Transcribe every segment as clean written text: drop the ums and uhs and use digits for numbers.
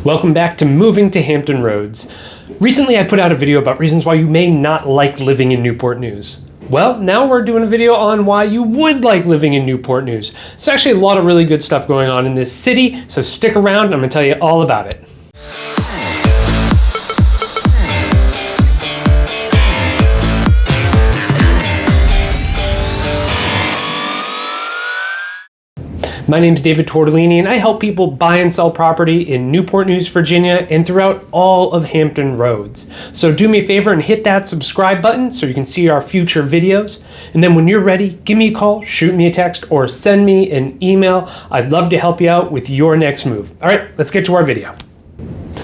Welcome back to Moving to Hampton Roads. Recently I put out a video about reasons why you may not like living in Newport News. Well, now we're doing a video on why you would like living in Newport News. There's actually a lot of really good stuff going on in this city, so stick around, I'm going to tell you all about it. My name is David Tortellini, and I help people buy and sell property in Newport News, Virginia, and throughout all of Hampton Roads. So do me a favor and hit that subscribe button so you can see our future videos. And then when you're ready, give me a call, shoot me a text, or send me an email. I'd love to help you out with your next move. All right, let's get to our video.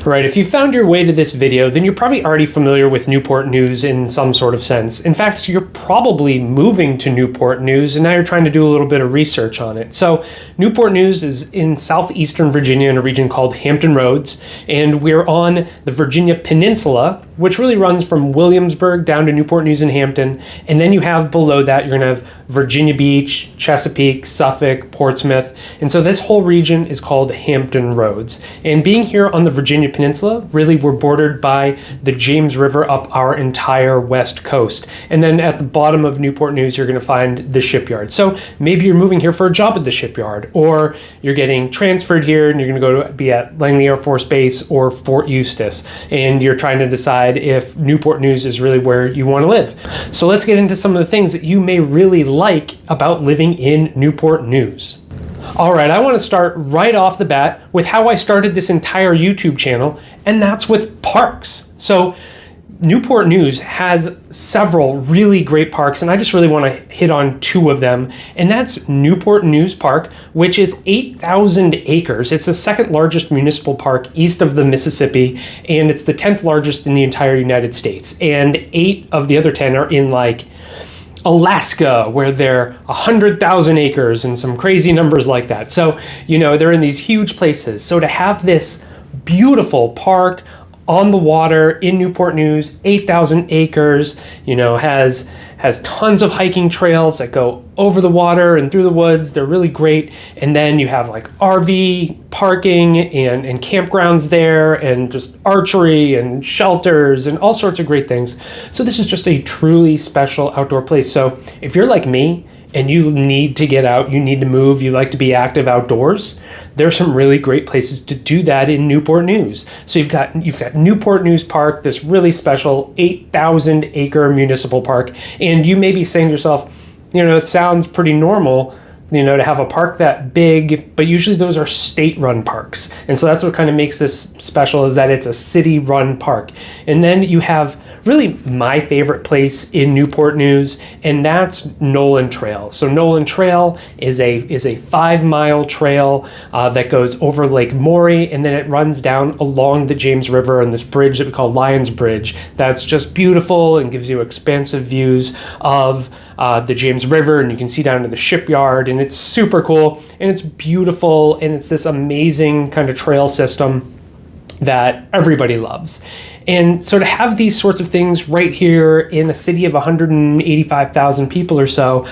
All right, if you found your way to this video, then you're probably already familiar with Newport News in some sort of sense. In fact, you're probably moving to Newport News, and now you're trying to do a little bit of research on it. So Newport News is in southeastern Virginia in a region called Hampton Roads, and we're on the Virginia Peninsula, which really runs from Williamsburg down to Newport News and Hampton. And then you have below that, you're gonna have Virginia Beach, Chesapeake, Suffolk, Portsmouth. And so this whole region is called Hampton Roads. And being here on the Virginia Peninsula, really we're bordered by the James River up our entire west coast. And then at the bottom of Newport News, you're gonna find the Shipyard. So maybe you're moving here for a job at the Shipyard, or you're getting transferred here and you're gonna go to be at Langley Air Force Base or Fort Eustis. And you're trying to decide if Newport News is really where you want to live. So let's get into some of the things that you may really like about living in Newport News. All right, I want to start right off the bat with how I started this entire YouTube channel, and that's with parks. So Newport News has several really great parks, and I just really want to hit on two of them, and that's Newport News Park, which is 8,000 acres. It's the second largest municipal park east of the Mississippi, and it's the 10th largest in the entire United States, and 8 of the other 10 are in like Alaska, where they're 100,000 acres and some crazy numbers like that. So, you know, they're in these huge places. So to have this beautiful park on the water in Newport News, 8,000 acres, you know, has tons of hiking trails that go over the water and through the woods. They're really great. And then you have like RV parking and campgrounds there, and just archery and shelters and all sorts of great things. So this is just a truly special outdoor place. So if you're like me and you need to get out, you need to move, you like to be active outdoors, there's some really great places to do that in Newport News. So you've got Newport News Park, this really special 8,000 acre municipal park. And you may be saying to yourself, you know, it sounds pretty normal, you know, to have a park that big, but usually those are state-run parks. And so that's what kind of makes this special, is that it's a city-run park. And then you have really my favorite place in Newport News, and that's Nolan Trail. So Nolan Trail is a 5-mile trail that goes over Lake Maury, and then it runs down along the James River on this bridge that we call Lions Bridge. That's just beautiful and gives you expansive views of the James River, and you can see down to the Shipyard, and it's super cool, and it's beautiful, and it's this amazing kind of trail system that everybody loves. And so to have these sorts of things right here in a city of 185,000 people or so,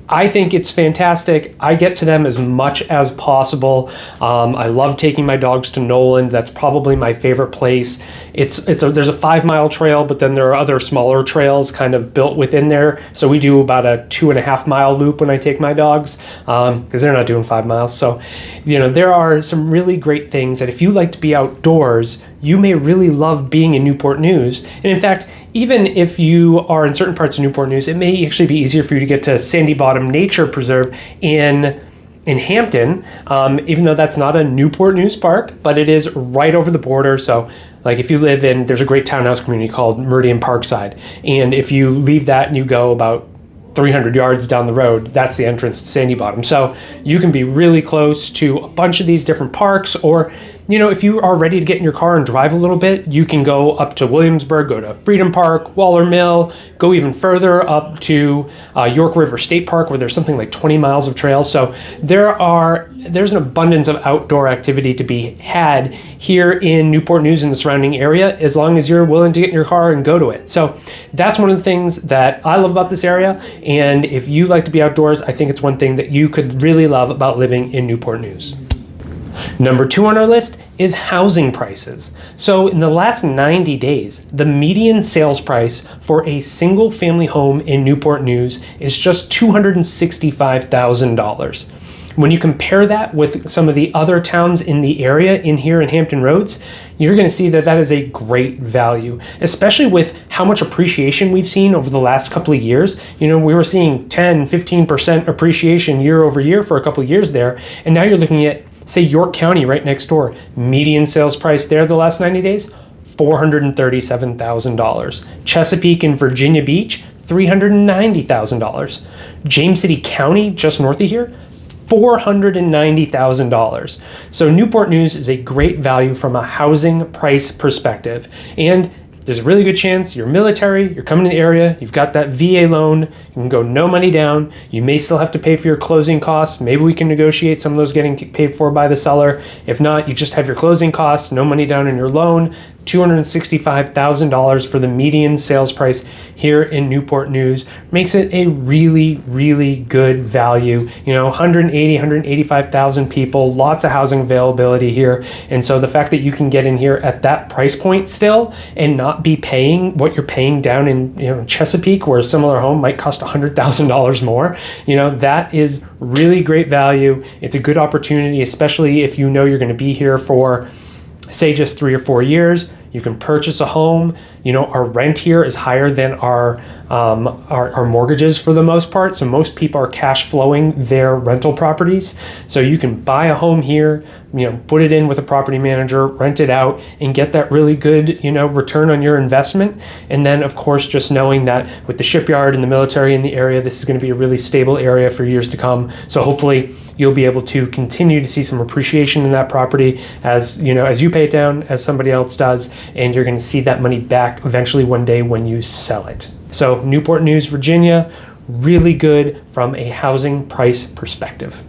I think it's fantastic. I get to them as much as possible. I love taking my dogs to Nolan. That's probably my favorite place. There's a 5-mile trail, but then there are other smaller trails kind of built within there. So we do about a 2.5-mile loop when I take my dogs, because they're not doing 5 miles. So, you know, there are some really great things that if you like to be outdoors, you may really love being in Newport News. And in fact, even if you are in certain parts of Newport News, it may actually be easier for you to get to Sandy Bottom Nature Preserve in Hampton, even though that's not a Newport News park, but it is right over the border. So like if you live there's a great townhouse community called Meridian Parkside. And if you leave that and you go about 300 yards down the road, that's the entrance to Sandy Bottom. So you can be really close to a bunch of these different parks, or, you know, if you are ready to get in your car and drive a little bit, you can go up to Williamsburg, go to Freedom Park, Waller Mill, go even further up to York River State Park, where there's something like 20 miles of trails. So there's an abundance of outdoor activity to be had here in Newport News and the surrounding area, as long as you're willing to get in your car and go to it. So that's one of the things that I love about this area. And if you like to be outdoors, I think it's one thing that you could really love about living in Newport News. Number 2 on our list is housing prices. So in the last 90 days, the median sales price for a single family home in Newport News is just $265,000. When you compare that with some of the other towns in the area in here in Hampton Roads, you're going to see that that is a great value, especially with how much appreciation we've seen over the last couple of years. We were seeing 10, 15% appreciation year over year for a couple of years there. And now you're looking at, say, York County right next door. Median sales price there the last 90 days, $437,000. Chesapeake and Virginia Beach, $390,000. James City County, just north of here, $490,000. So Newport News is a great value from a housing price perspective. And there's a really good chance you're military, you're coming to the area, you've got that VA loan, you can go no money down, you may still have to pay for your closing costs. Maybe we can negotiate some of those getting paid for by the seller. If not, you just have your closing costs, no money down in your loan. $265,000 for the median sales price here in Newport News makes it a really, really good value. 180, 185,000 people, lots of housing availability here. And so the fact that you can get in here at that price point still and not be paying what you're paying down in Chesapeake, where a similar home might cost $100,000 more, that is really great value. It's a good opportunity, especially if you're going to be here for, say, just 3 or 4 years. You can purchase a home. Our rent here is higher than our mortgages for the most part. So most people are cash flowing their rental properties. So you can buy a home here, put it in with a property manager, rent it out, and get that really good, return on your investment. And then, of course, just knowing that with the shipyard and the military in the area, this is going to be a really stable area for years to come. So hopefully you'll be able to continue to see some appreciation in that property as you pay it down, as somebody else does, and you're going to see that money back eventually one day when you sell it. So Newport News, Virginia, really good from a housing price perspective.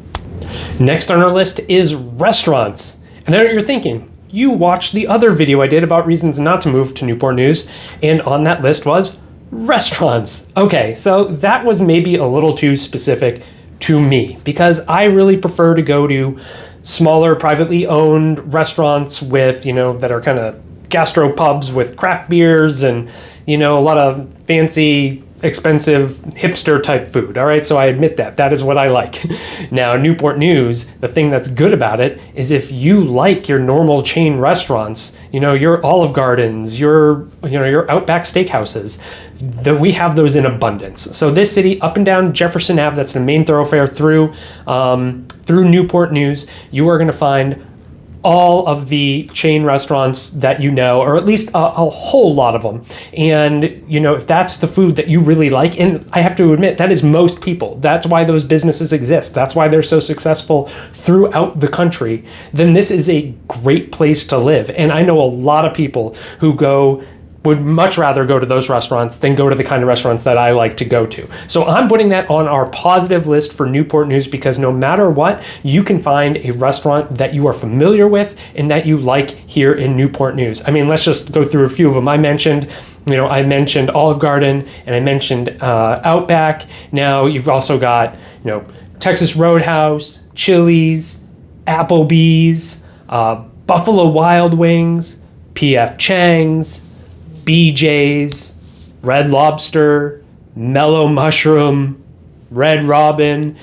Next on our list is restaurants. And I know what you're thinking. You watched the other video I did about reasons not to move to Newport News, and on that list was restaurants. Okay, so that was maybe a little too specific to me because I really prefer to go to smaller privately owned restaurants with, that are kind of gastro pubs with craft beers and, a lot of fancy, expensive, hipster type food. All right. So I admit that is what I like. Now, Newport News, the thing that's good about it is if you like your normal chain restaurants, your Olive Gardens, your Outback Steakhouses, we have those in abundance. So this city, up and down Jefferson Ave, that's the main thoroughfare through Newport News, you are going to find all of the chain restaurants that or at least a whole lot of them. And, if that's the food that you really like, and I have to admit, that is most people. That's why those businesses exist. That's why they're so successful throughout the country. Then this is a great place to live. And I know a lot of people who would much rather go to those restaurants than go to the kind of restaurants that I like to go to. So I'm putting that on our positive list for Newport News because no matter what, you can find a restaurant that you are familiar with and that you like here in Newport News. I mean, let's just go through a few of them. I mentioned Olive Garden and I mentioned Outback. Now you've also got, Texas Roadhouse, Chili's, Applebee's, Buffalo Wild Wings, P.F. Chang's, BJ's, Red Lobster, Mellow Mushroom, Red Robin.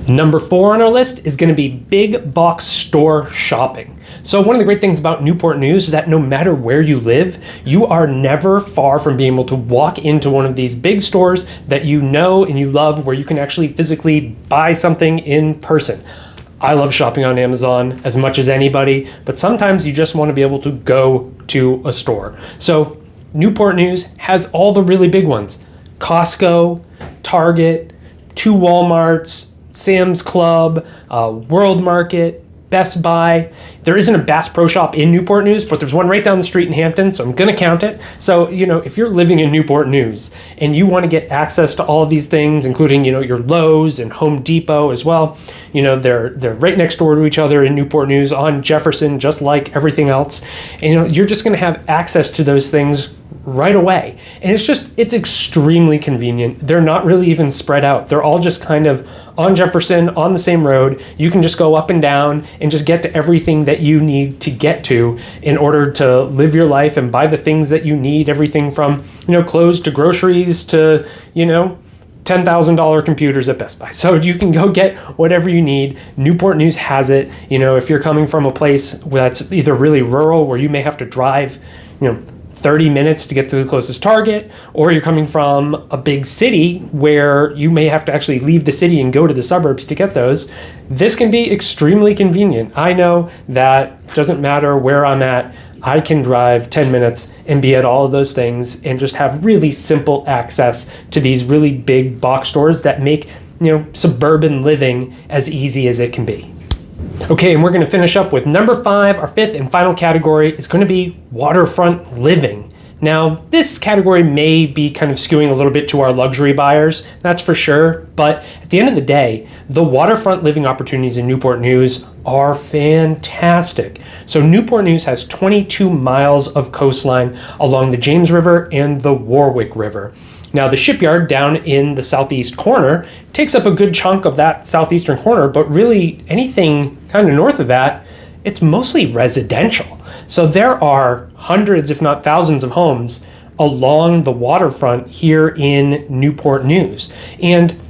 Number 4 on our list is going to be big box store shopping. So one of the great things about Newport News is that no matter where you live, you are never far from being able to walk into one of these big stores that you know and you love, where you can actually physically buy something in person. I love shopping on Amazon as much as anybody, but sometimes you just want to be able to go to a store. So Newport News has all the really big ones: Costco, Target, 2 Walmarts, Sam's Club, World Market, Best Buy. There isn't a Bass Pro Shop in Newport News, but there's one right down the street in Hampton, so I'm going to count it. So, if you're living in Newport News and you want to get access to all of these things, including, your Lowe's and Home Depot as well, they're right next door to each other in Newport News on Jefferson, just like everything else. And, you're just going to have access to those things right away. And it's extremely convenient. They're not really even spread out. They're all just kind of on Jefferson, on the same road. You can just go up and down and just get to everything that you need to get to in order to live your life and buy the things that you need, everything from, clothes to groceries to, $10,000 computers at Best Buy. So you can go get whatever you need. Newport News has it. If you're coming from a place that's either really rural, where you may have to drive, 30 minutes to get to the closest Target, or you're coming from a big city where you may have to actually leave the city and go to the suburbs to get those, this can be extremely convenient. I know that doesn't matter where I'm at, I can drive 10 minutes and be at all of those things and just have really simple access to these really big box stores that make, suburban living as easy as it can be. Okay, and we're going to finish up with number 5. Our 5th and final category is going to be waterfront living. Now, this category may be kind of skewing a little bit to our luxury buyers, that's for sure, but at the end of the day, the waterfront living opportunities in Newport News are fantastic. So Newport News has 22 miles of coastline along the James River and the Warwick River. Now, the Shipyard down in the southeast corner takes up a good chunk of that southeastern corner, but really anything kind of north of that, it's mostly residential. So there are hundreds, if not thousands, of homes along the waterfront here in Newport News. And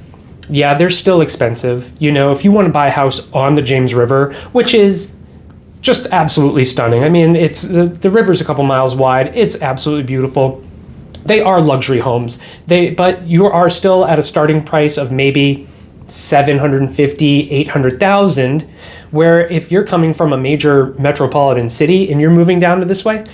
yeah, they're still expensive. If you want to buy a house on the James River, which is just absolutely stunning. I mean, it's the river's a couple miles wide. It's absolutely beautiful. They are luxury homes. But you are still at a starting price of maybe $750,000, $800,000, where if you're coming from a major metropolitan city and you're moving down to this way,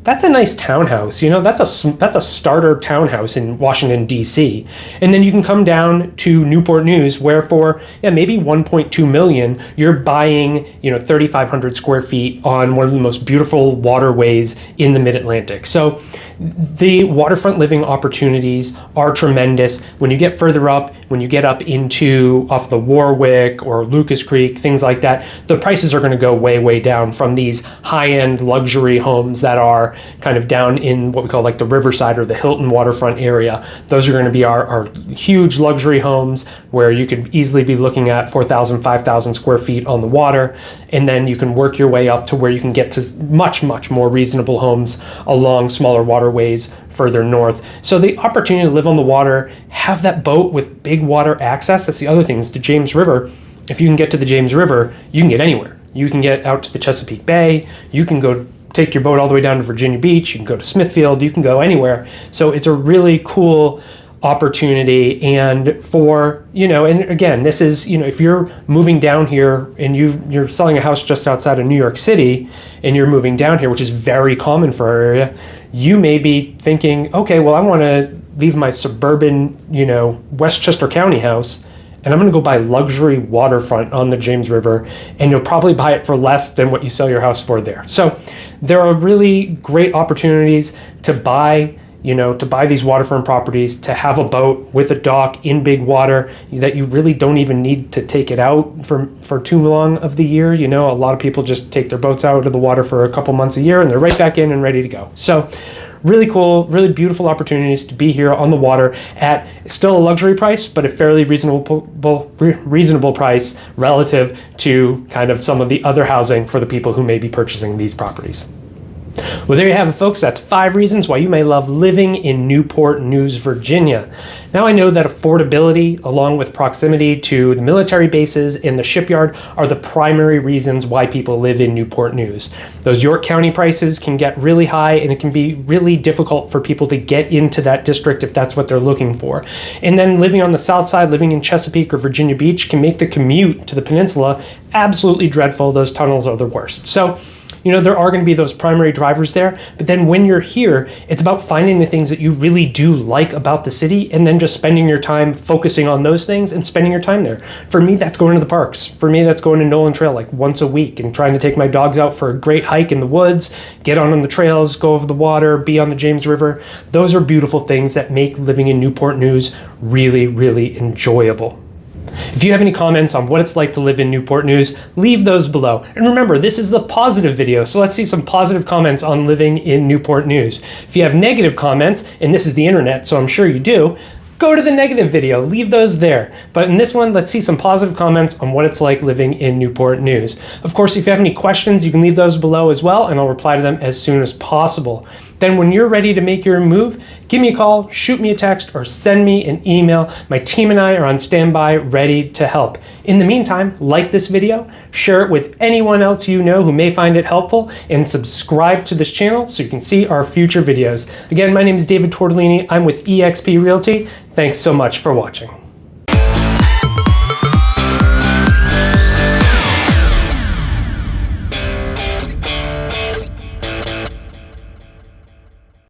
that's a nice townhouse. That's a starter townhouse in Washington, D.C. And then you can come down to Newport News, where for maybe $1.2 million, you're buying 3,500 square feet on one of the most beautiful waterways in the Mid-Atlantic. So the waterfront living opportunities are tremendous. When you get further up, when you get up into off the Warwick or Lucas Creek, things like that, the prices are going to go way, way down from these high-end luxury homes that are kind of down in what we call like the Riverside or the Hilton waterfront area. Those are going to be our huge luxury homes where you could easily be looking at 4,000, 5,000 square feet on the water. And then you can work your way up to where you can get to much, much more reasonable homes along smaller waterways further north. So the opportunity to live on the water, have that boat with big water access. That's the other thing, is the James River. If you can get to the James River, you can get anywhere. You can get out to the Chesapeake Bay. You can go take your boat all the way down to Virginia Beach. You can go to Smithfield. You can go anywhere. So it's a really cool opportunity. And for, and again, this is, if you're moving down here and you're selling a house just outside of New York City and you're moving down here, which is very common for our area, you may be thinking, okay, well, I want to leave my suburban, Westchester County house, and I'm going to go buy luxury waterfront on the James River, and you'll probably buy it for less than what you sell your house for there. So there are really great opportunities to buy these waterfront properties, to have a boat with a dock in big water that you really don't even need to take it out for too long of the year. A lot of people just take their boats out of the water for a couple months a year and they're right back in and ready to go. So really cool, really beautiful opportunities to be here on the water at still a luxury price, but a fairly reasonable price relative to kind of some of the other housing for the people who may be purchasing these properties. Well, there you have it, folks. That's 5 reasons why you may love living in Newport News, Virginia. Now I know that affordability, along with proximity to the military bases and the shipyard, are the primary reasons why people live in Newport News. Those York County prices can get really high, and it can be really difficult for people to get into that district if that's what they're looking for. And then living on the south side, living in Chesapeake or Virginia Beach, can make the commute to the peninsula absolutely dreadful. Those tunnels are the worst. So, there are going to be those primary drivers there, but then when you're here, it's about finding the things that you really do like about the city and then just spending your time focusing on those things and spending your time there. For me, that's going to the parks. For me, that's going to Nolan Trail like once a week and trying to take my dogs out for a great hike in the woods, get on the trails, go over the water, be on the James River. Those are beautiful things that make living in Newport News really, really enjoyable. If you have any comments on what it's like to live in Newport News, leave those below. And remember, this is the positive video, so let's see some positive comments on living in Newport News. If you have negative comments, and this is the internet, so I'm sure you do, go to the negative video, leave those there. But in this one, let's see some positive comments on what it's like living in Newport News. Of course, if you have any questions, you can leave those below as well, and I'll reply to them as soon as possible. Then when you're ready to make your move, give me a call, shoot me a text, or send me an email. My team and I are on standby, ready to help. In the meantime, like this video, share it with anyone else you know who may find it helpful, and subscribe to this channel so you can see our future videos. Again, my name is David Tortellini. I'm with eXp Realty. Thanks so much for watching.